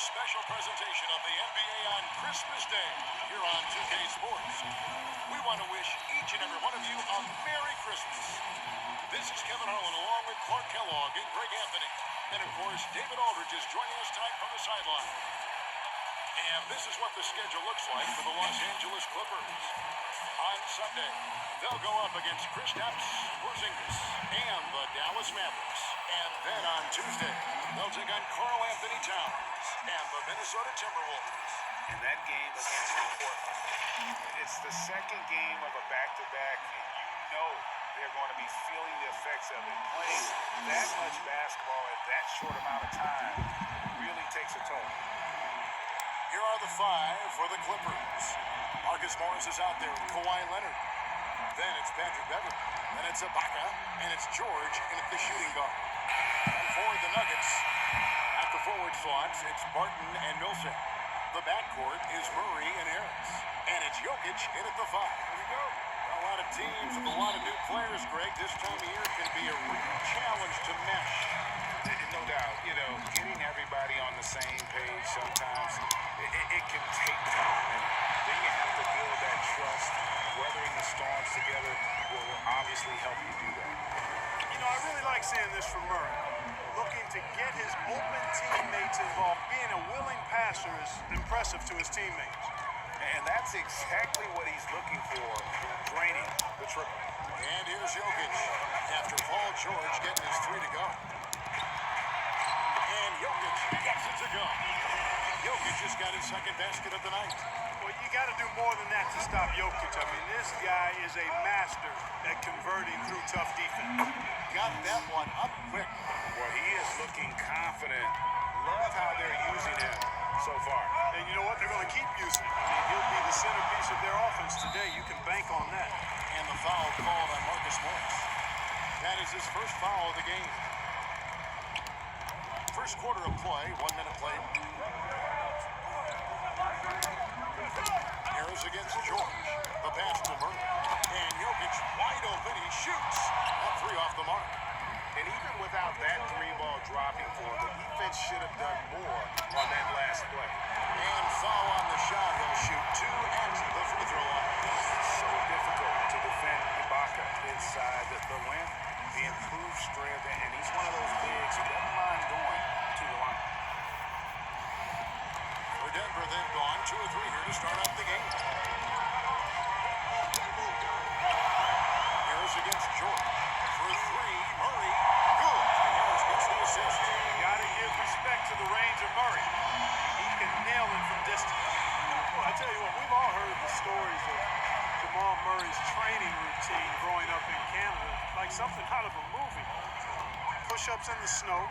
special presentation of the NBA on Christmas Day here on 2K Sports. We want to wish each and every one of you a Merry Christmas. This is Kevin Harlan along with Clark Kellogg and Greg Anthony. And of course, David Aldridge is joining us tonight from the sideline. And this is what the schedule looks like for the Los Angeles Clippers. On Sunday, they'll go up against Kristaps Porzingis and the Dallas Mavericks. And then on Tuesday, they'll take on Karl Anthony Towns and the Minnesota Timberwolves. And that game against Portland, it's the second game of a back-to-back, and you know they're going to be feeling the effects of it. Playing that much basketball in that short amount of time really takes a toll. Here are the five for the Clippers. Marcus Morris is out there with Kawhi Leonard. Then it's Patrick Beverley. Then it's Ibaka. And it's George in at the shooting guard. And for the Nuggets, at the forward slots, it's Barton and Millsap. The backcourt is Murray and Harris. And it's Jokic in at the five. Here we go. A lot of teams with a lot of new players, Greg. This time of year can be a real challenge to mesh. No doubt, getting everybody on the same page sometimes, it can take time. And then you have to build that trust. Weathering the storms together will obviously help you do that. I really like seeing this from Murray. Looking to get his open teammates involved. Being a willing passer is impressive to his teammates. And that's exactly what he's looking for, draining the triple. And here's Jokic after Paul George getting his three to go. And Jokic gets it to go. Jokic just got his second basket of the night. Well, you got to do more than that to stop Jokic. I mean, this guy is a master at converting through tough defense. Got that one up quick. Well, he is looking confident. Love how they're using him so far. And you know what? They're going to keep using him. I mean, he'll be the centerpiece of their offense today. You can bank on that. And the foul called on Marcus Morris. That is his first foul of the game. First quarter of play, 1 minute played. Harris against George. The pass to Murray. And Jokic wide open. He shoots. That three off the mark. And even without that three ball dropping for him, the defense should have done more on that last play. And foul on the shot. He'll shoot two at the free throw line. It's so difficult to defend Ibaka inside the length, the improved strength, and he's one of those bigs who doesn't mind going to the line. For Denver, they've gone 2 or 3 here to start out the game. Harris against George. For three, Murray. Good. Harris gets the assist. You got to give respect to the range of Murray. He can nail it from distance. Well, I tell you what, we've all heard the stories of Jamal Murray's training routine growing up in Canada, like something out of a movie. Push-ups in the snow,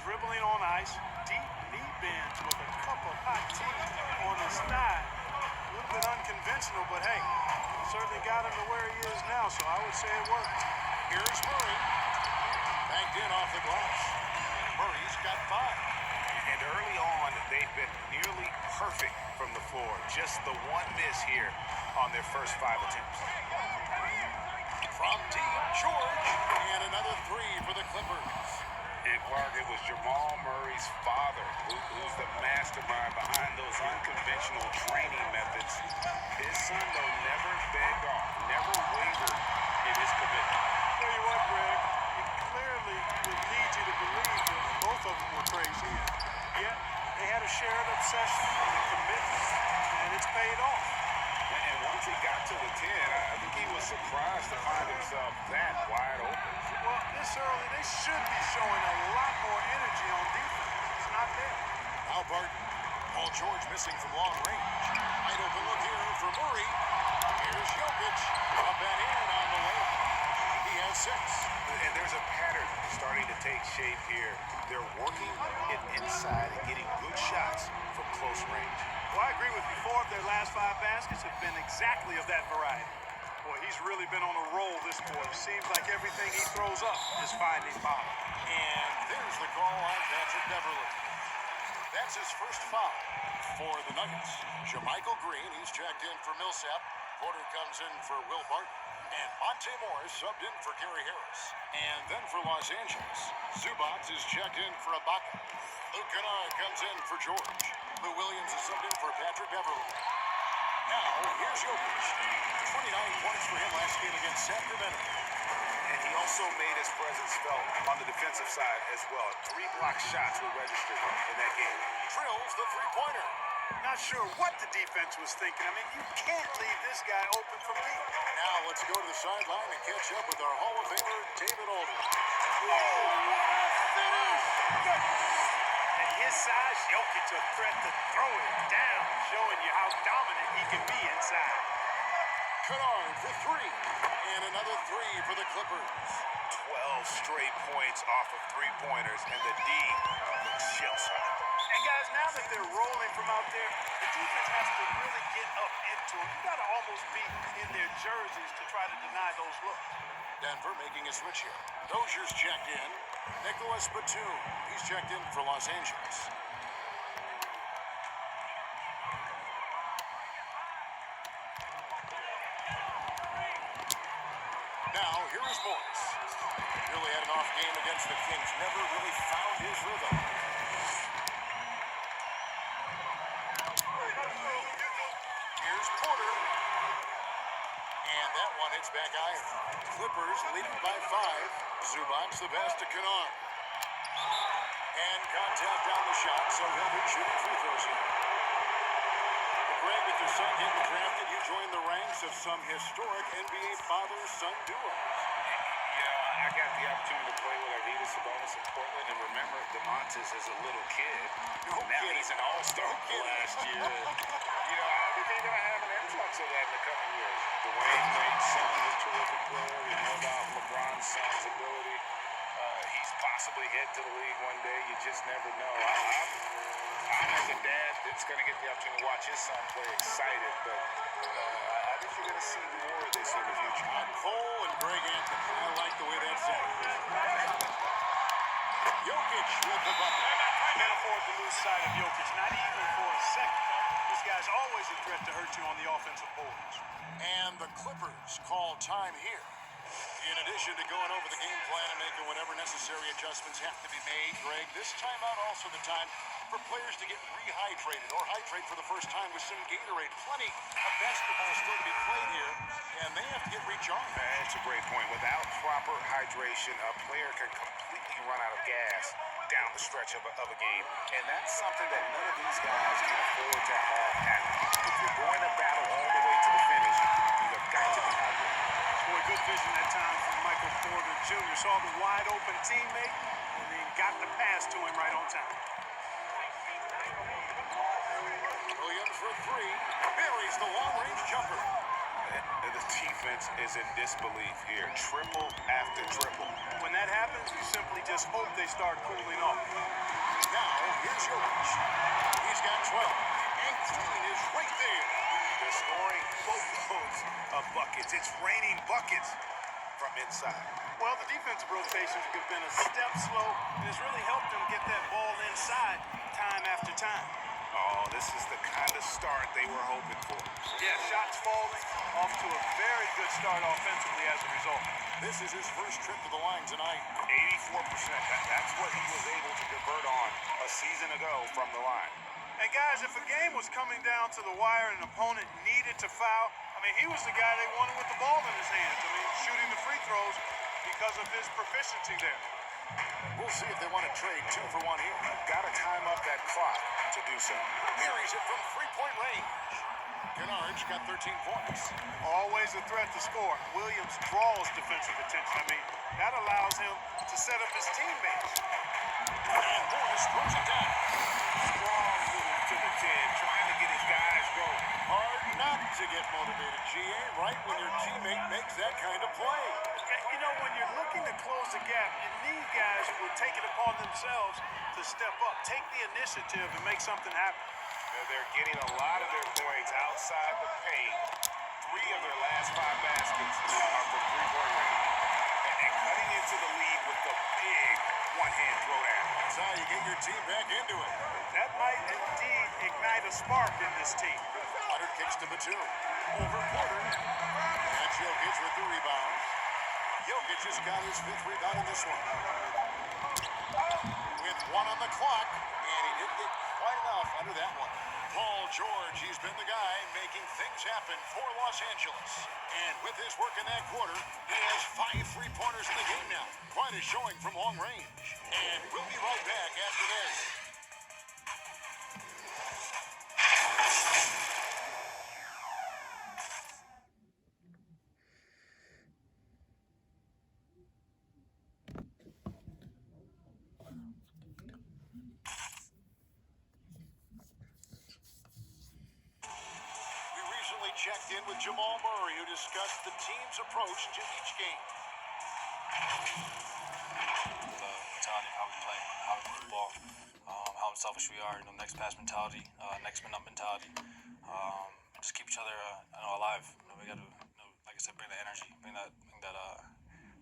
dribbling on ice, deep knee bends with a cup of hot tea on his thigh. A little bit unconventional, but hey, certainly got him to where he is now, so I would say it worked. Here's Murray. Banked in off the glass. Murray's got 5. And early on, they've been nearly perfect from the floor. Just the one miss here on their first 5 attempts. From deep, George. And another 3 for the Clippers. And Clark, it was Jamal Murray's father who's the mastermind behind those unconventional training methods. His son, though, never begged off, never wavered in his commitment. Tell you what, Greg, it clearly would lead you to believe that both of them were crazy. Yet, they had a shared obsession and a commitment, and it's paid off. And once he got to the 10, I think he was surprised to find himself that wide open. Well, this early, they should be showing a lot more energy on defense. It's not there. Now Barton. Paul George missing from long range. Wide open look here for Murray. Here's Jokic. Up and in on the way. He has 6. And there's a pattern starting to take shape here. They're working it inside and getting good shots from close range. Well, I agree with you. 4 of their last 5 baskets have been exactly of that variety. Boy, he's really been on a roll, this boy. Seems like everything he throws up is finding bottom. And there's the call on Patrick Beverley. That's his first foul for the Nuggets. Jermichael Green, he's checked in for Millsap. Porter comes in for Will Barton. And Monte Morris subbed in for Gary Harris. And then for Los Angeles, Zubac is checked in for Ibaka. Luke Kennard comes in for George. Lou Williams is subbed in for Patrick Beverly. Now, here's Jokic. 29 points for him last game against Sacramento. And he also made his presence felt on the defensive side as well. 3 block shots were registered in that game. Drills the three-pointer. Not sure what the defense was thinking. I mean, you can't leave this guy open from deep. Now let's go to the sideline and catch up with our Hall of Famer, David Aldridge. At his size, Jokic a threat to throw it down, showing you how dominant he can be inside. Kennard for 3. And another 3 for the Clippers. 12 straight points off of 3-pointers, and the D looks shell-shocked. And guys, now that they're rolling from out there, the defense has to really get up into them. You got to almost be in their jerseys to try to deny those looks. Denver making a switch here. Dozier's checked in. Nicholas Batum, he's checked in for Los Angeles. Now, here is Morris. Really had an off game against the Kings. Never really found his rhythm. Here's Porter. And that one hits back iron. Clippers leading by 5. Zubac the pass to Kennard. And contact down the shot, so he'll be shooting free throws here. Greg, with your son getting drafted, you joined the ranks of some historic NBA father-son duos. I got the opportunity to play with Arvydas Sabonis in Portland, and remember DeMontis as a little kid. No Now kidding. he's an all-star last year. I think they're going to have an influx of that in the coming years. Dwayne Wade's son is a terrific player. We know about LeBron's son's ability. He's possibly head to the league one day. You just never know. I'm as a dad that's going to get the opportunity to watch his son play excited, but I think you're going to see more of this in the future. Cole and Greg Anthony. I like the way that sounds. Jokic with the bucket. Can't afford to lose sight of Jokic, not even for a second. This guy's always a threat to hurt you on the offensive boards. And the Clippers call time here. In addition to going over the game plan and making whatever necessary adjustments have to be made, Greg, this timeout also the time for players to get rehydrated or hydrate for the first time with some Gatorade. Plenty of basketball still to be played here, and they have to get recharged. That's a great point. Without proper hydration, a player can completely run out of gas down the stretch of a game. And that's something that none of these guys can afford to have happen. If you're going to battle all the way to the finish, you've got to be hydrated. Boy, good vision that time from Michael Porter Jr. Saw the wide open teammate and then got the pass to him right on time. Williams for 3. Buries the long-range jumper. And the defense is in disbelief here. Triple after triple. When that happens, you simply just hope they start cooling off. Now, here's Jokic. He's got 12. And Clean is right there. They're scoring boatloads of buckets. It's raining buckets from inside. Well, the defensive rotations have been a step slow, and it's really helped them get that ball inside time after time. Oh, this is the kind of start they were hoping for. Yeah, shots falling, off to a very good start offensively as a result. This is his first trip to the line tonight. 84%. That's what he was able to convert on a season ago from the line. And guys, if a game was coming down to the wire and an opponent needed to foul, I mean, he was the guy they wanted with the ball in his hands. I mean, shooting the free throws because of his proficiency there. We'll see if they want to trade 2 for 1 here. Got to time up that clock to do so. Buries it from 3-point range. Kennard's got 13 points. Always a threat to score. Williams draws defensive attention. I mean, that allows him to set up his teammates. And Morris throws it down. Strong move to the 10, trying to get his guys going. Hard not to get motivated, GA, right when your teammate makes that kind of play. You know, when you're looking to close the gap, you need guys who will take it upon themselves to step up, take the initiative, and make something happen. They're getting a lot of their points outside the paint. 3 of their last 5 baskets are from 3-point range. And cutting into the lead with the big one-hand throwdown. That's how you get your team back into it. That might indeed ignite a spark in this team. A Goddard kicks to Batum. Over Porter. And Jokic with the rebound. Jokic has got his 5th rebound in this one. With 1 on the clock. And he didn't get quite enough under that one. Paul George, he's been the guy making things happen for Los Angeles. And with his work in that quarter, he has 5 3-pointers in the game now. Quite a showing from long range. And we'll be right back after this. Checked in with Jamal Murray, who discussed the team's approach to each game. The mentality, how we play, how we move the ball, how unselfish we are, next pass mentality, next man up mentality. Just keep each other alive. We got to, like I said, bring that energy, bring that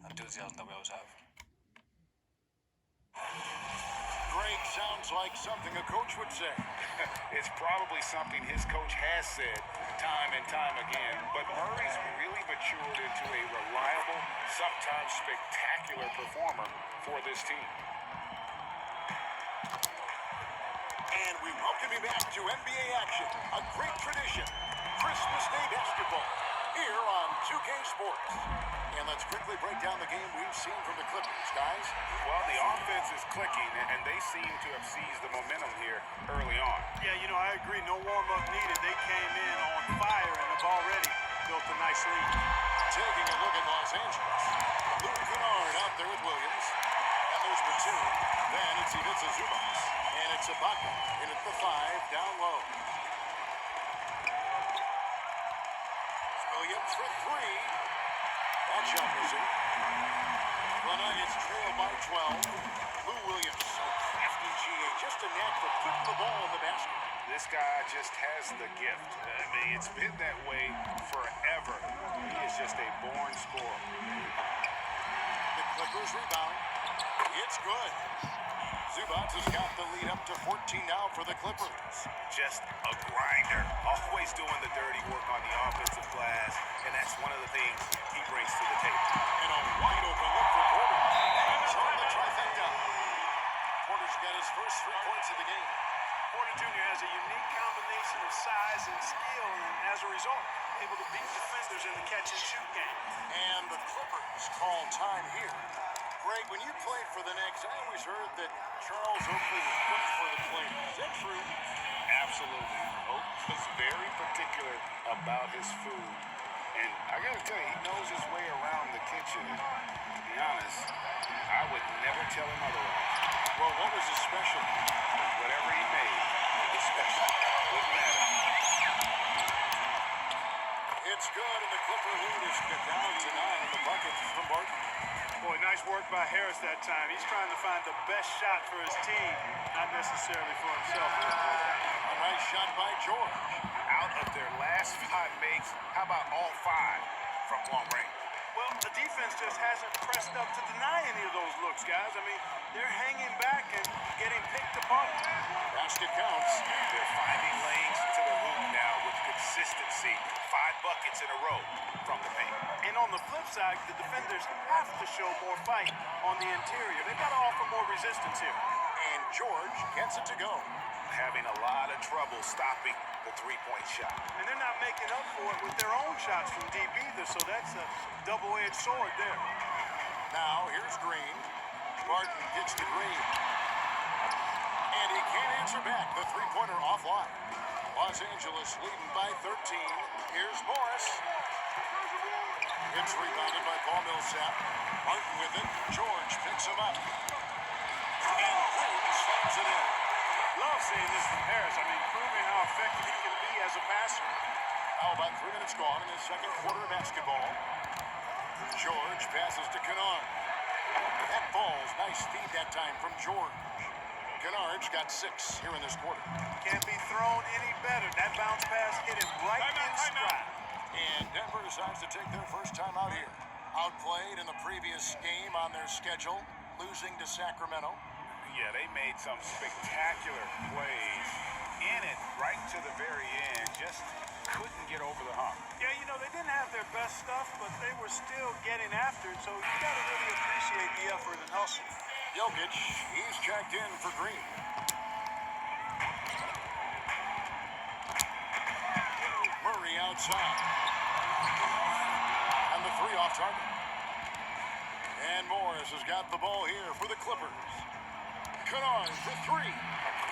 enthusiasm that we always have. Greg sounds like something a coach would say. It's probably something his coach has said time and time again, but Murray's really matured into a reliable, sometimes spectacular performer for this team. And we welcome you back to NBA action, a great tradition, Christmas Day basketball, here on 2K Sports. And let's quickly break down the game we've seen from the Clippers, guys. Well, the offense is clicking, and they seem to have seized the momentum here early on. Yeah, I agree. No warm-up needed. They came in on fire and have already built a nice lead. Taking a look at Los Angeles. Luke Kennard out there with Williams. And there's Batum. Then it's Ivica Zubac. And it's Ibaka in at the 5, down low. Williams for 3. That shot was in. The Nuggets trail by 12. Lou Williams, so crafty GA, just a knack for putting the ball in the basket. This guy just has the gift. I mean, it's been that way forever. He is just a born scorer. The Clippers rebound. It's good. Zubac has got the lead up to 14 now for the Clippers. Just a grinder. Always doing the dirty work on the offensive glass, and that's one of the things he brings to the table. And a wide open look for Porter. He's on the trifecta. Porter's got his first 3 points of the game. Porter Jr. has a unique combination of size and skill, and as a result, able to beat defenders in the catch-and-shoot game. And the Clippers call time here. Greg, when you played for the Knicks, I always heard that Charles Oakley was good for the players. Is that true? Absolutely. Oak was very particular about his food. And I got to tell you, he knows his way around the kitchen. To be honest, I would never tell him otherwise. Well, what was his special? Whatever he made, it was special. Wouldn't matter. It's good, and the Clipper lead is down to 9 in the bucket from Barton. Boy, nice work by Harris that time. He's trying to find the best shot for his team, not necessarily for himself. A nice shot by George. Out of their last 5 makes, how about all 5 from long range? Well, the defense just hasn't pressed up to deny any of those looks, guys. I mean, they're hanging back and getting picked apart. Basket counts. They're finding lanes to the hoop now with consistency. 5 buckets in a row from the paint. And on the flip side, the defenders have to show more fight on the interior. They've got to offer more resistance here. And George gets it to go. Having a lot of trouble stopping the 3-point shot. And they're not making up for it with their own shots from deep either, so that's a double-edged sword there. Now, here's Green. Barton gets to Green. And he can't answer back. The 3-pointer offline. Los Angeles leading by 13. Here's Morris. It's rebounded by Paul Millsap. Barton with it. George picks him up. And Green slams it in. Love seeing this from Harris. I mean, proving how effective he can be as a passer. How about 3 minutes gone in the second quarter of basketball? George passes to Kennard. That ball's nice feed that time from George. Kennard's got 6 here in this quarter. Can't be thrown any better. That bounce pass hit him right in stride. And Denver decides to take their first time out here. Outplayed in the previous game on their schedule, losing to Sacramento. Yeah, they made some spectacular plays in it right to the very end. just couldn't get over the hump. Yeah, you know, they didn't have their best stuff, but they were still getting after it, so you got to really appreciate the effort and hustle. Jokic, he's checked in for Green. Murray outside. And the three off target. And Morris has got the ball here for the Clippers. Kennard for three.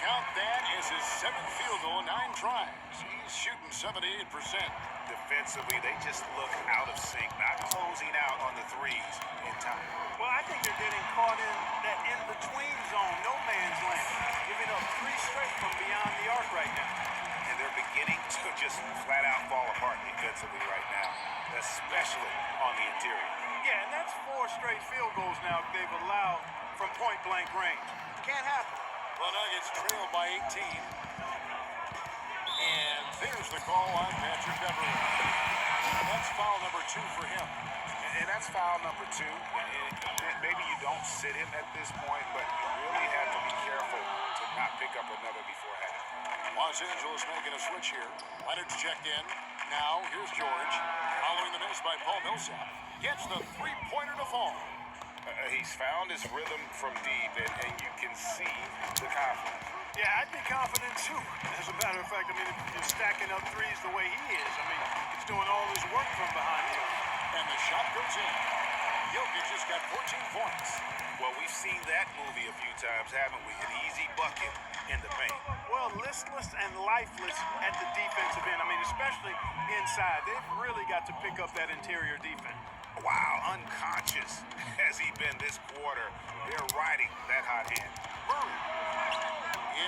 Count that as his seventh field goal, 9 tries. He's shooting 78%. Defensively, they just look out of sync, not closing out on the threes in time. Well, I think they're getting caught in that in-between zone, no man's land, giving up 3 straight from beyond the arc right now. And they're beginning to just flat out fall apart defensively right now, especially on the interior. Yeah, and that's 4 straight field goals now they've allowed from point-blank range. Can't happen. The Nuggets trail by 18. And there's the call on Patrick Beverley. That's foul number 2 for him. And that's foul number 2. And maybe you don't sit him at this point, but you really have to be careful to not pick up another before half. Los Angeles making a switch here. Leonard's checked in. Now, here's George. Following the miss by Paul Millsap. Gets the three-pointer to fall. He's found his rhythm from deep, and you can see the confidence. Yeah, I'd be confident too. As a matter of fact, I mean, if you're stacking up threes the way he is, I mean, he's doing all his work from behind the arc. And the shot goes in. Jokic just got 14 points. Well, we've seen that movie a few times, haven't we? An easy bucket in the paint. Well, listless and lifeless at the defensive end. I mean, especially inside. They've really got to pick up that interior defense. Wow, unconscious has he been this quarter. They're riding that hot hand. Murray.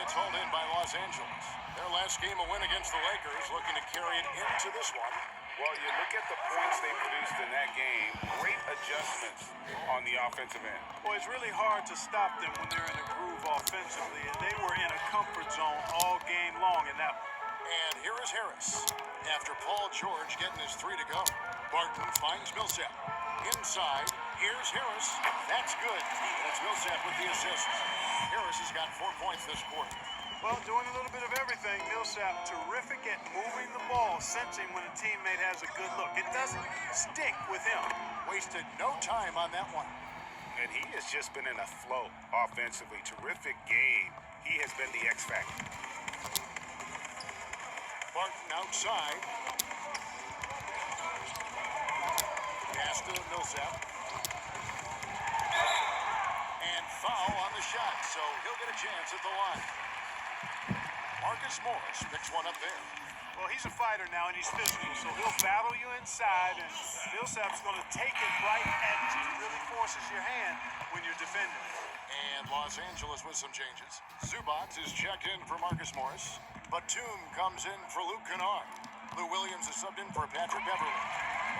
It's hauled in by Los Angeles. Their last game a win against the Lakers, looking to carry it into this one. Well, you look at the points they produced in that game. Great adjustments on the offensive end. Well, it's really hard to stop them when they're in a groove offensively, and they were in a comfort zone all game long in that one. And here is Harris. After Paul George getting his 3 to go. Barton finds Millsap. Inside, here's Harris. That's good. And it's Millsap with the assist. Harris has got 4 points this quarter. Well, doing a little bit of everything. Millsap, terrific at moving the ball, sensing when a teammate has a good look. It doesn't stick with him. Wasted no time on that one. And he has just been in a flow offensively. Terrific game. He has been the X factor. Barton outside. Pass to Millsap. And foul on the shot, so he'll get a chance at the line. Marcus Morris picks one up there. Well, he's a fighter now, and he's physical, so he'll battle you inside, and Millsap's going to take it right at you. It really forces your hand when you're defending. And Los Angeles with some changes. Zubac is checked in for Marcus Morris. Batum comes in for Luke Kennard. Lou Williams is subbed in for Patrick Beverley.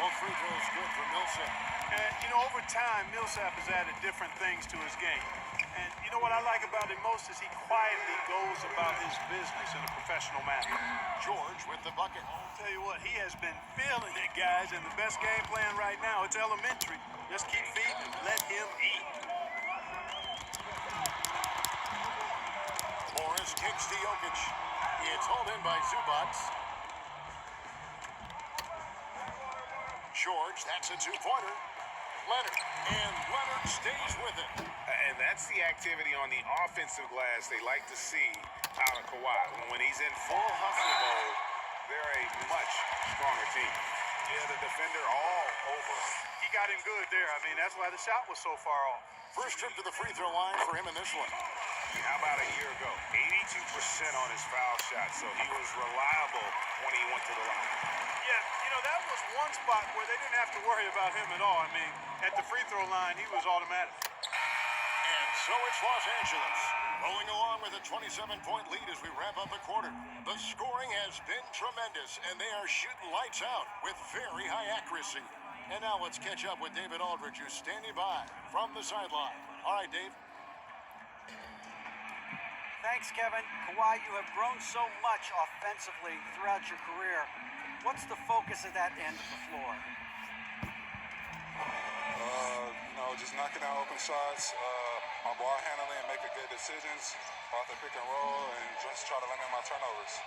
All free throws good for Millsap. And, you know, over time, Millsap has added different things to his game. And you know what I like about him most is he quietly goes about his business in a professional manner. George with the bucket. I'll tell you what, he has been feeling it, guys, and the best game plan right now, it's elementary. Just keep feeding him. Let him eat. Morris kicks to Jokic. It's hauled in by Zubac. George, that's a 2-pointer. Leonard, and Leonard stays with it. And that's the activity on the offensive glass they like to see out of Kawhi. When he's in full hustle mode, they're a much stronger team. Yeah, the defender all over. He got him good there. I mean, that's why the shot was so far off. First trip to the free throw line for him in this one. How about a year ago? 82% on his foul shot, so he was reliable when he went to the line. Yeah, you know, that was one spot where they didn't have to worry about him at all. I mean, at the free throw line, he was automatic. And so it's Los Angeles, rolling along with a 27-point lead as we wrap up the quarter. The scoring has been tremendous, and they are shooting lights out with very high accuracy. And now let's catch up with David Aldridge, who's standing by from the sideline. All right, Dave. Thanks, Kevin. Kawhi, you have grown so much offensively throughout your career. What's the focus of that end of the floor? Just knocking down open shots, my ball handling and making good decisions off the pick and roll, and just try to limit my turnovers.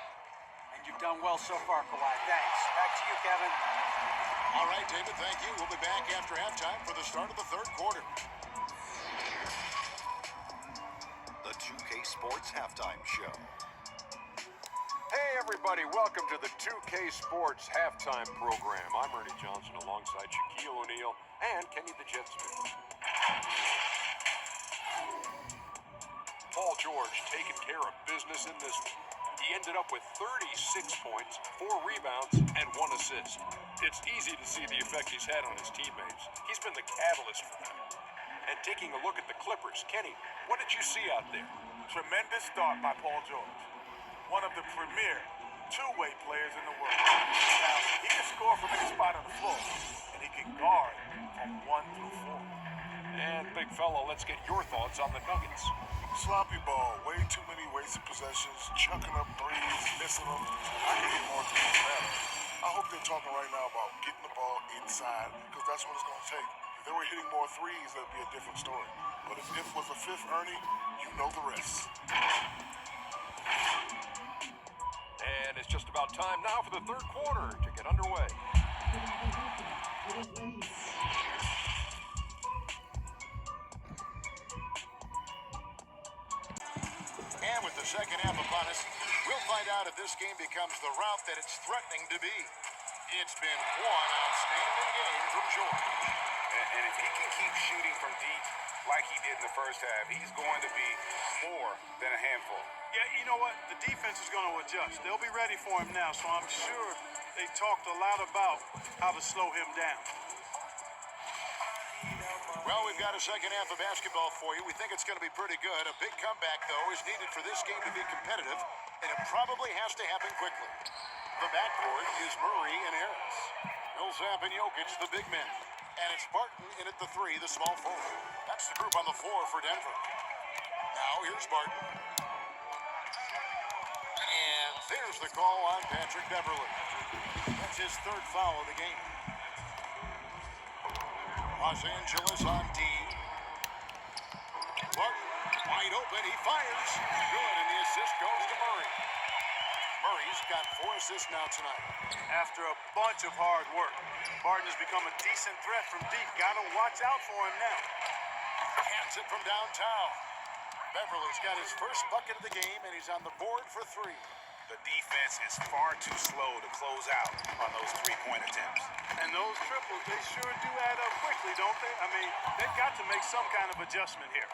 And you've done well so far, Kawhi. Thanks. Back to you, Kevin. All right, David, thank you. We'll be back after halftime for the start of the third quarter. The 2K Sports Halftime Show. Hey everybody, welcome to the 2K Sports Halftime Program. I'm Ernie Johnson alongside Shaquille O'Neal and Kenny the Jet Smith. Paul George taking care of business in this one. He ended up with 36 points, 4 rebounds, and 1 assist. It's easy to see the effect he's had on his teammates. He's been the catalyst for them. And taking a look at the Clippers, Kenny, what did you see out there? Tremendous start by Paul George. One of the premier two-way players in the world. Now, he can score from any spot on the floor, and he can guard from 1 through 4. And big fella, let's get your thoughts on the Nuggets. Sloppy ball, way too many wasted possessions, chucking up threes, missing them. I can get more threes than that. I hope they're talking right now about getting the ball inside, because that's what it's going to take. If they were hitting more threes, that'd be a different story. But if it was a fifth Ernie, you know the rest. And it's just about time now for the third quarter to get underway. And with the second half upon us, we'll find out if this game becomes the route that it's threatening to be. It's been one outstanding game from George. And if he can keep shooting from deep like he did in the first half, he's going to be more than a handful. Yeah, you know what? The defense is going to adjust. They'll be ready for him now, so I'm sure they talked a lot about how to slow him down. Well, we've got a second half of basketball for you. We think it's going to be pretty good. A big comeback, though, is needed for this game to be competitive, and it probably has to happen quickly. The backcourt is Murray and Harris. Millsap and Jokic, the big men. And it's Barton in at the 3, the small forward. That's the group on the floor for Denver. Now, here's Barton. And there's the call on Patrick Beverley. That's his third foul of the game. Los Angeles on D. Barton, wide open, he fires. Good, and the assist goes to Murray. Murray's got 4 assists now tonight. After a bunch of hard work, Barton has become a decent threat from deep. Got to watch out for him now. Hands it from downtown. Beverly's got his first bucket of the game, and he's on the board for 3. The defense is far too slow to close out on those three-point attempts. And those triples, they sure do add up quickly, don't they? I mean, they've got to make some kind of adjustment here.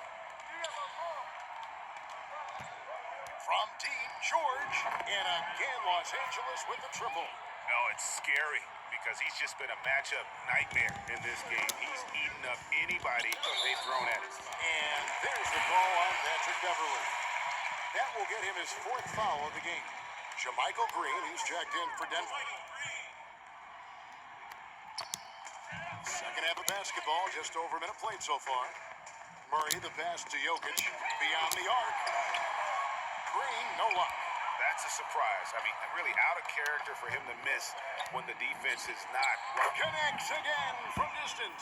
From deep, George, and again Los Angeles with the triple. No, it's scary because he's just been a matchup nightmare in this game. He's eaten up anybody they've thrown at us. And there's the call on Patrick Beverley. That will get him his 4th foul of the game. Jermichael Green, he's checked in for Denver. Second half of basketball, just over a minute played so far. Murray, the pass to Jokic, beyond the arc. Green, no luck. That's a surprise. I mean, really out of character for him to miss when the defense is not right. Connects again from distance.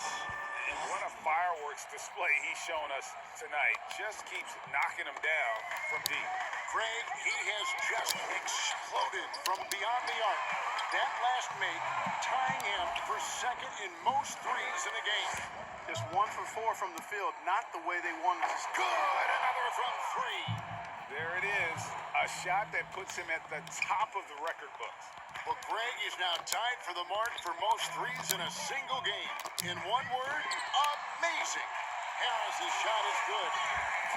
And what a fireworks display he's shown us tonight. Just keeps knocking him down from deep. Craig, he has just exploded from beyond the arc. That last make tying him for second in most threes in a game. Just 1 for 4 from the field, not the way they wanted to score. Good, another from 3. There it is. A shot that puts him at the top of the record books. Well, Greg is now tied for the mark for most threes in a single game. In one word, amazing. Harris's shot is good.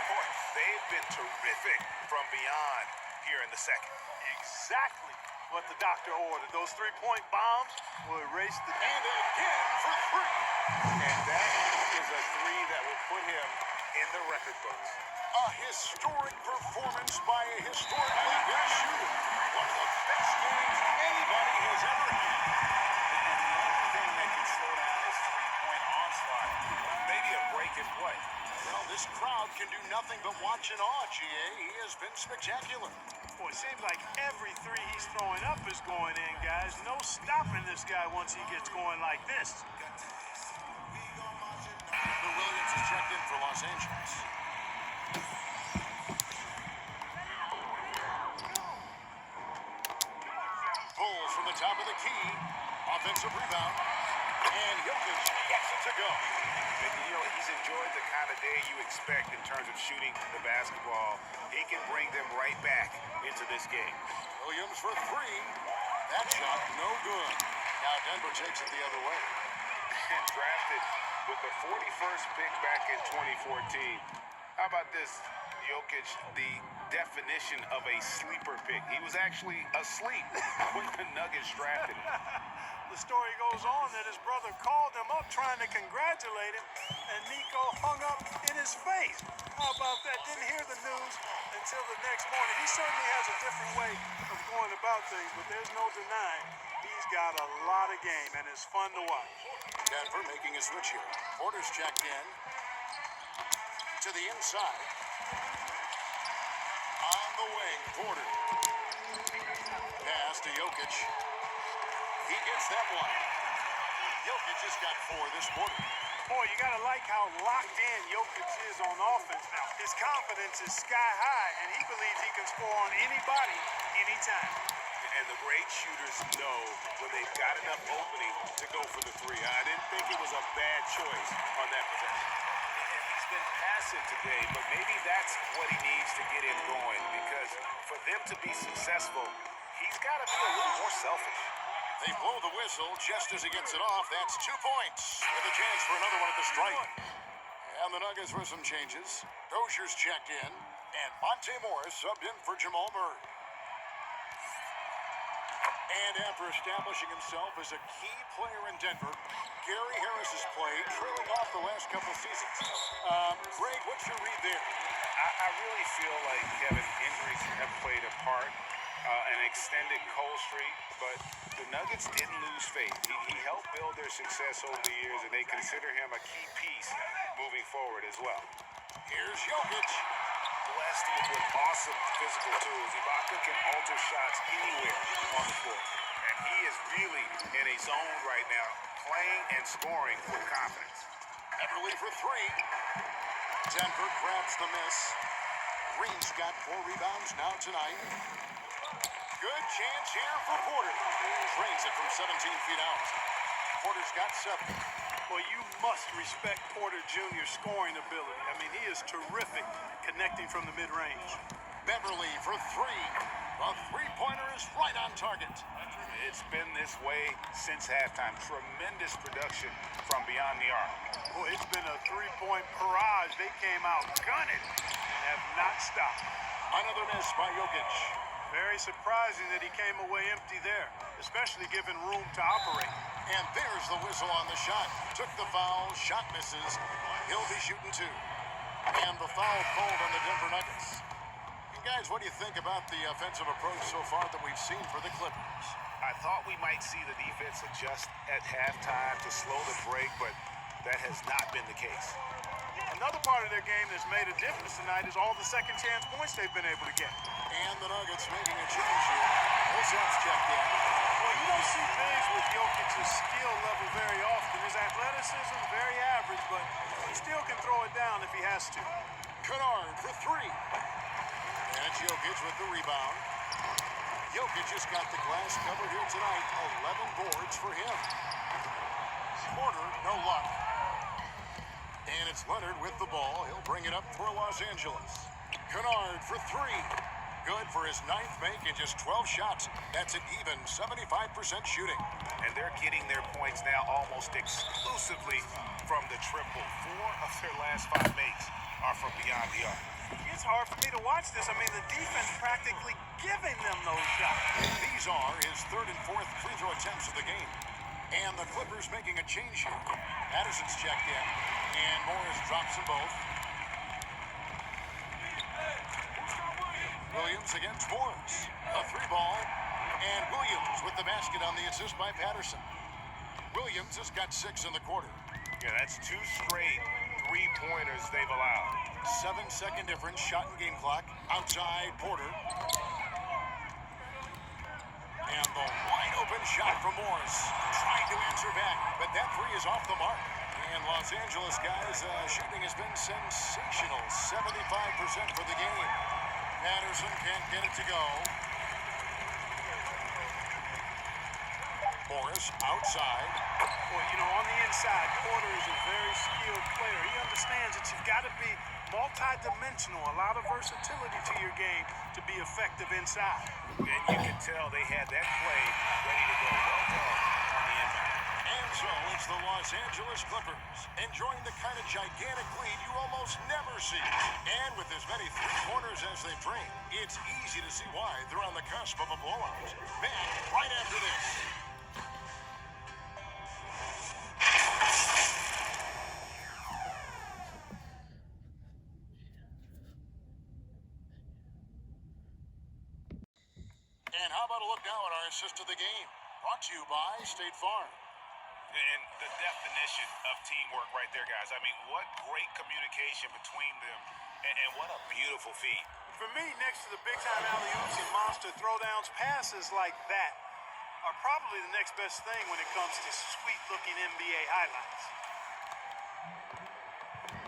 Boy, they've been terrific from beyond here in the second. Exactly what the doctor ordered. Those 3-point bombs will erase the... And again for 3. And that is a 3 that will put him in the record books. A historic performance by a historically good shooter. One of the best games anybody has ever had. And the only thing that can slow down this three-point onslaught, maybe a break in play. Well, this crowd can do nothing but watch in awe, GA. He has been spectacular. Boy, it seems like every 3 he's throwing up is going in, guys. No stopping this guy once he gets going like this. Lou Williams is checked in for Los Angeles. pulls from the top of the key. Offensive rebound. And Jokic gets it to go. And, he's enjoyed the kind of day you expect in terms of shooting the basketball. He can bring them right back into this game. Williams for three. That shot no good. Now Denver takes it the other way. And drafted with the 41st pick back in 2014. How about this? Jokic, the definition of a sleeper pick. He was actually asleep when the Nuggets drafted him. The story goes on that his brother called him up trying to congratulate him, and Nico hung up in his face. How about that? Didn't hear the news until the next morning. He certainly has a different way of going about things, but there's no denying he's got a lot of game, and it's fun to watch. Denver making a switch here. Porter's checked in. To the inside. On the wing, Porter. Pass to Jokic. He gets that one. Jokic just got four this quarter. Boy, you got to like how locked in Jokic is on offense now. His confidence is sky high, and he believes he can score on anybody, anytime. And the great shooters know when they've got enough opening to go for the three. I didn't think it was a bad choice on that possession. And he's been passive today, but maybe that's what he needs to get him going, because for them to be successful, he's got to be a little more selfish. They blow the whistle just as he gets it off. That's 2 points with a chance for another one at the stripe. And the Nuggets with some changes. Dozier's checked in, and Monte Morris subbed in for Jamal Murray. And after establishing himself as a key player in Denver, Gary Harris has played, trailing off the last couple seasons. Greg, what's your read there? I really feel like, Kevin, injuries have played a part. An extended cold streak, but the Nuggets didn't lose faith. He helped build their success over the years, and they consider him a key piece moving forward as well. Here's Jokic. Blessed with awesome physical tools. Ibaka can alter shots anywhere on the floor, and he is really in a zone right now, playing and scoring with confidence. Everly for three. Denver grabs the miss. Green's got 4 rebounds now tonight. Good chance here for Porter. Drains it from 17 feet out. Porter's got 7. Well, you must respect Porter Jr.'s scoring ability. I mean, he is terrific connecting from the mid-range. Beverly for 3. The three-pointer is right on target. It's been this way since halftime. Tremendous production from beyond the arc. Boy, it's been a three-point barrage. They came out gunning and have not stopped. Another miss by Jokic. Very surprising that he came away empty there, especially given room to operate. And there's the whistle on the shot. Took the foul, shot misses. He'll be shooting 2. And the foul called on the Denver Nuggets. And guys, what do you think about the offensive approach so far that we've seen for the Clippers? I thought we might see the defense adjust at halftime to slow the break, but that has not been the case. Another part of their game that's made a difference tonight is all the second chance points they've been able to get. And the Nuggets making a change here. Millsap's checked in. Well, you don't see bigs with Jokic's skill level very often. His athleticism, very average, but he still can throw it down if he has to. Kennard for 3. And it's Jokic with the rebound. Jokic just got the glass covered here tonight. 11 boards for him. Porter, no luck. And it's Leonard with the ball. He'll bring it up for Los Angeles. Kennard for 3. Good for his 9th make in just 12 shots. That's an even 75% shooting. And they're getting their points now almost exclusively from the triple. 4 of their last 5 makes are from beyond the arc. It's hard for me to watch this. I mean, the defense practically giving them those shots. These are his 3rd and 4th free throw attempts of the game. And the Clippers making a change here. Patterson's checked in, and Morris drops them both. Williams against Morris. A 3-ball, and Williams with the basket on the assist by Patterson. Williams has got 6 in the quarter. Yeah, that's 2 straight 3-pointers they've allowed. 7-second difference, shot and game clock. Outside Porter. And the wide open shot from Morris. Trying to answer back, but that 3 is off the mark. And Los Angeles guys, shooting has been sensational. 75% for the game. Patterson can't get it to go. Morris outside. Well, you know, on the inside, Porter is a very skilled player. He understands that you've got to be multi-dimensional, a lot of versatility to your game to be effective inside. And you can tell they had that play ready to go. Well done on the inbound. And so it's the Los Angeles Clippers enjoying the kind of gigantic lead you almost never see. And with as many three-pointers as they bring, it's easy to see why they're on the cusp of a blowout. Back right after this. And how about a look now at our assist of the game? Brought to you by State Farm. And the definition of teamwork right there, guys. I mean, what great communication between them, and what a beautiful feat. For me, next to the big-time alley-oops and monster throwdowns, passes like that are probably the next best thing when it comes to sweet-looking NBA highlights.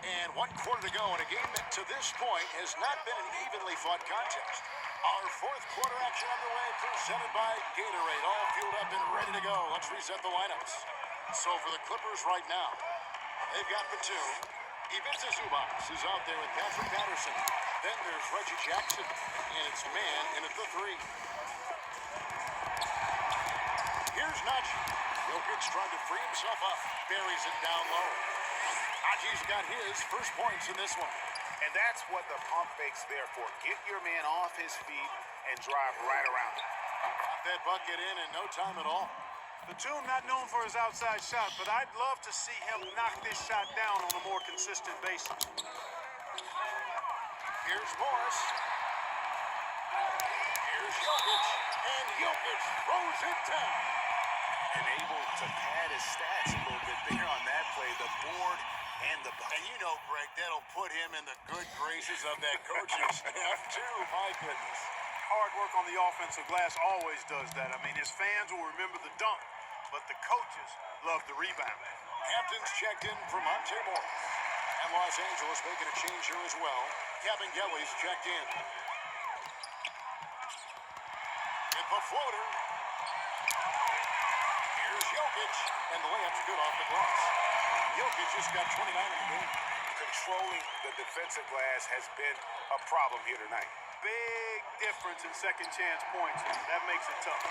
And 1 quarter to go in a game that to this point has not been an evenly fought contest. Our fourth quarter action underway, presented by Gatorade. All fueled up and ready to go. Let's reset the lineups. So for the Clippers right now, they've got Batum. Ivica Zubac is out there with Patrick Patterson. Then there's Reggie Jackson, and it's man in at the three. Here's Najee. Jokic trying to free himself up. Buries it down low. Najee's got his first points in this one. And that's what the pump fake's there for. Get your man off his feet and drive right around him. Got that bucket in no time at all. Batum not known for his outside shot, but I'd love to see him knock this shot down on a more consistent basis. Here's Morris. Here's Jokic. And Jokic throws it down. And able to pad his stats a little bit there on that play. The board and the bucket. And you know, Greg, that'll put him in the good graces of that coaching staff, too. My goodness. Hard work on the offensive glass always does that. I mean, his fans will remember the dunk, but the coaches love the rebound. Hampton's checked in for Monte Morris. And Los Angeles making a change here as well. Kevin Gelly's checked in. With the floater. Here's Jokic. And the layup's good off the glass. Jokic just got 29 in the game. Controlling the defensive glass has been a problem here tonight. Big difference in second chance points. That makes it tough.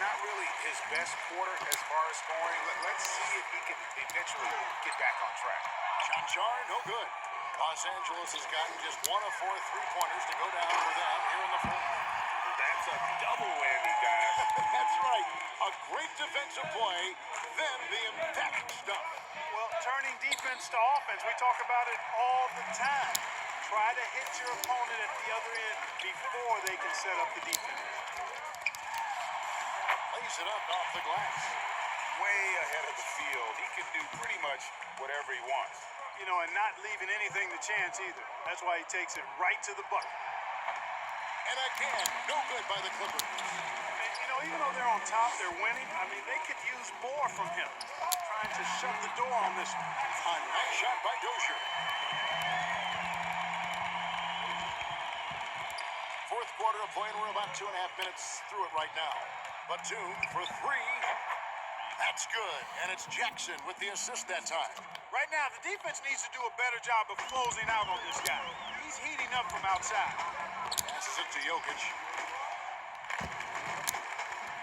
Not really his best quarter as far as scoring. Let's see if he can eventually get back on track. Chanchar, no good. Los Angeles has gotten just 1 of 4 3-pointers to go down for them here in the fourth. That's a double whammy, guys. That's right. A great defensive play, then the emphatic stuff. Well, turning defense to offense, we talk about it all the time. Try to hit your opponent at the other end before they can set up the defense. Lays it up off the glass. Way ahead of the field. He can do pretty much whatever he wants. You know, and not leaving anything to chance either. That's why he takes it right to the bucket. And again, no good by the Clippers. And, you know, even though they're on top, they're winning, I mean, they could use more from him. Trying to shut the door on this one. A nice shot by Dozier. Fourth quarter of play, and we're about 2.5 minutes through it right now. Batum for 3. That's good. And it's Jackson with the assist that time. Right now, the defense needs to do a better job of closing out on this guy. He's heating up from outside. Passes it to Jokic.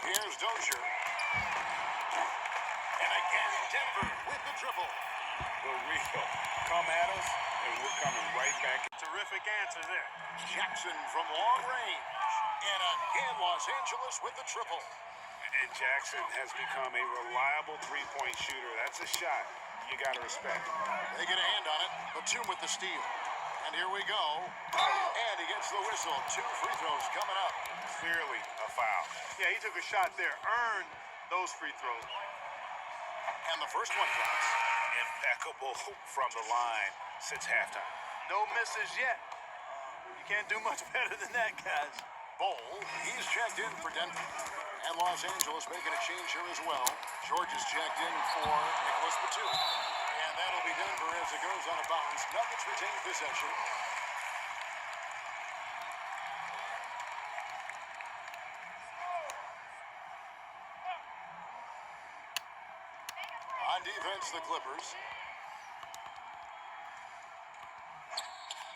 Here's Dozier. And again, Denver with the triple. The real. Come at us, and we're coming right back. Terrific answer there. Jackson from long range. And again, Los Angeles with the triple. And Jackson has become a reliable three-point shooter. That's a shot you got to respect. They get a hand on it. Batum with the steal. And here we go. And he gets the whistle. 2 free throws coming up. Clearly a foul. Yeah, he took a shot there. Earned those free throws. And the first one counts. Impeccable from the line since halftime. No misses yet. You can't do much better than that, guys. Bowl, he's checked in for Denver. And Los Angeles making a change here as well. George is checked in for Nicholas Batum. And that'll be Denver as it goes out of bounds. Nuggets retain possession. On defense, the Clippers.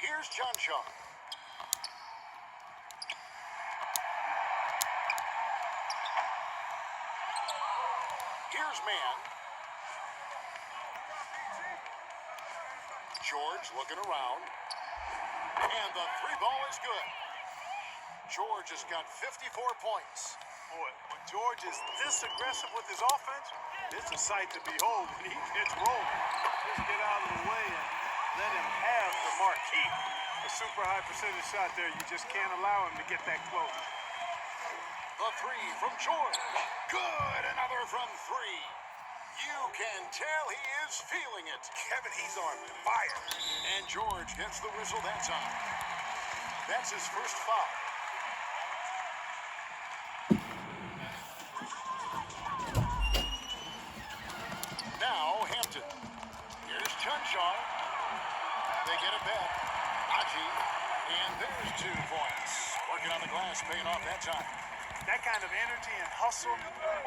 Here's John Shaw. Here's Mann. George looking around. And the three ball is good. George has got 54 points. Boy, when George is this aggressive with his offense, it's a sight to behold when he gets rolling. Just get out of the way and let him have the marquee. A super high percentage shot there. You just can't allow him to get that close. The three from George. Good. Another from three. You can tell he is feeling it. Kevin, he's on fire. And George gets the whistle that time. That's his first foul. Now Hampton. Here's Chunshaw. They get it back. Haji. And there's 2 points. Working on the glass, paying off that time. That kind of energy and hustle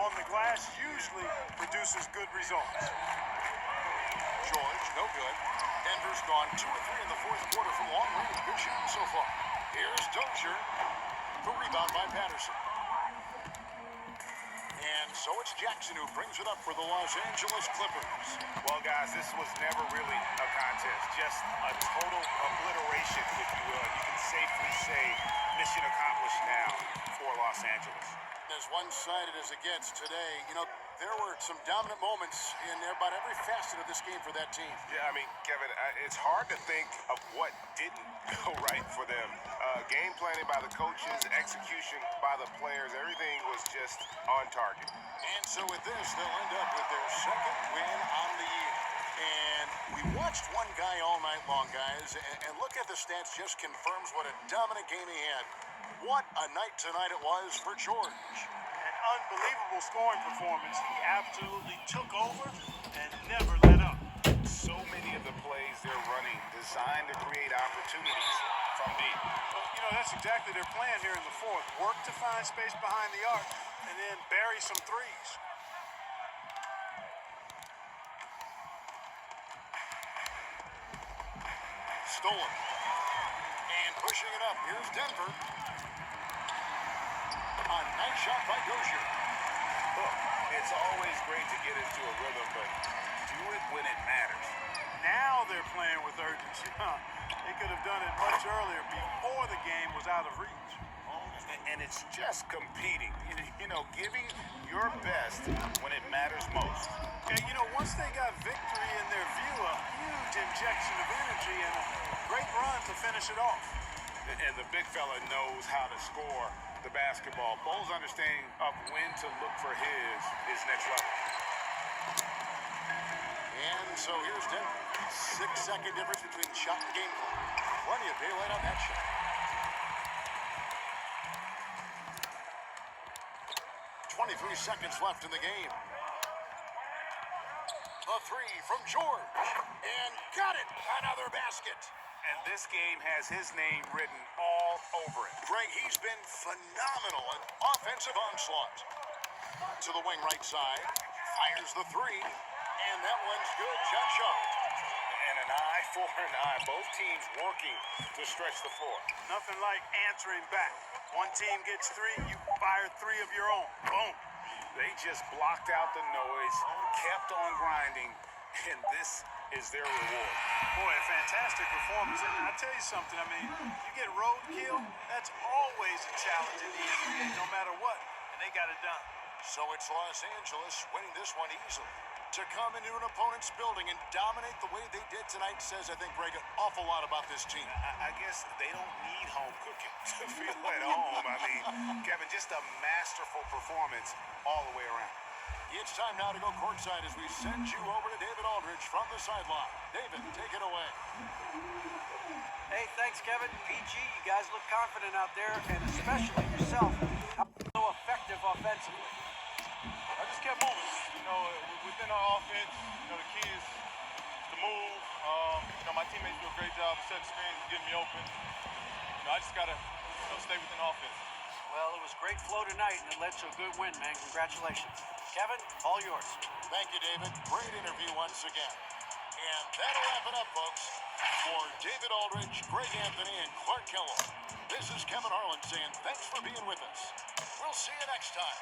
on the glass usually produces good results. George, no good. Denver's gone 2 of 3 in the fourth quarter from long range. Good shooting so far. Here's Dozier. The rebound by Patterson. And so it's Jackson who brings it up for the Los Angeles Clippers. Well, guys, this was never really a contest. Just a total obliteration, if you will. You can safely say mission accomplished now for Los Angeles. As one-sided as it gets today, you know, there were some dominant moments in about every facet of this game for that team. Yeah, I mean, Kevin, it's hard to think of what didn't go right for them. Game planning by the coaches, execution by the players, everything was just on target. And so with this, they'll end up with their second win on the year. And we watched one guy all night long, guys, and look at the stats, just confirms what a dominant game he had. What a night tonight it was for George. An unbelievable scoring performance. He absolutely took over and never let up. So many of the plays they're running designed to create opportunities from deep. Well, you know, that's exactly their plan here in the fourth. Work to find space behind the arc and then bury some threes. Stolen. And pushing it up. Here's Denver. A nice shot by Dozier. Look, it's always great to get into a rhythm, but do it when it matters. Now they're playing with urgency. They could have done it much earlier before the game was out of reach. And it's just competing. You know, giving your best when it matters most. And, you know, once they got victory in their view, a huge injection of energy and a great run to finish it off. And the big fella knows how to score the basketball. Bo's understanding of when to look for his is next level. And so here's Denver. 6-second difference between shot and game clock. Plenty of daylight on that shot. 23 seconds left in the game. The three from George. And got it. Another basket. And this game has his name written all over it. Greg, he's been phenomenal. An offensive onslaught. To the wing right side. Fires the three. And that one's good. Shot shot. And an eye for an eye. Both teams working to stretch the floor. Nothing like answering back. One team gets three, you fire three of your own. Boom. They just blocked out the noise, kept on grinding, and this is their reward. Boy, a fantastic performance. And I tell you something, I mean, you get roadkill, that's always a challenge in the NBA, no matter what. And they got it done. So it's Los Angeles winning this one easily. To come into an opponent's building and dominate the way they did tonight says, I think, Greg, an awful lot about this team. I guess they don't need home cooking to feel at home. I mean, Kevin, just a masterful performance all the way around. It's time now to go courtside as we send you over to David Aldridge from the sideline. David, take it away. Hey, thanks, Kevin. PG, you guys look confident out there, and especially yourself. How so effective offensively? I just kept moving. You know, within our offense, you know, the key is to move. You know, my teammates do a great job of setting screens and getting me open. You know, I just gotta, stay within offense. Well, it was great flow tonight, and it led to a good win, man. Congratulations. Kevin, all yours. Thank you, David. Great interview once again. And that'll wrap it up, folks. For David Aldridge, Greg Anthony, and Clark Kellogg, this is Kevin Harlan saying thanks for being with us. We'll see you next time.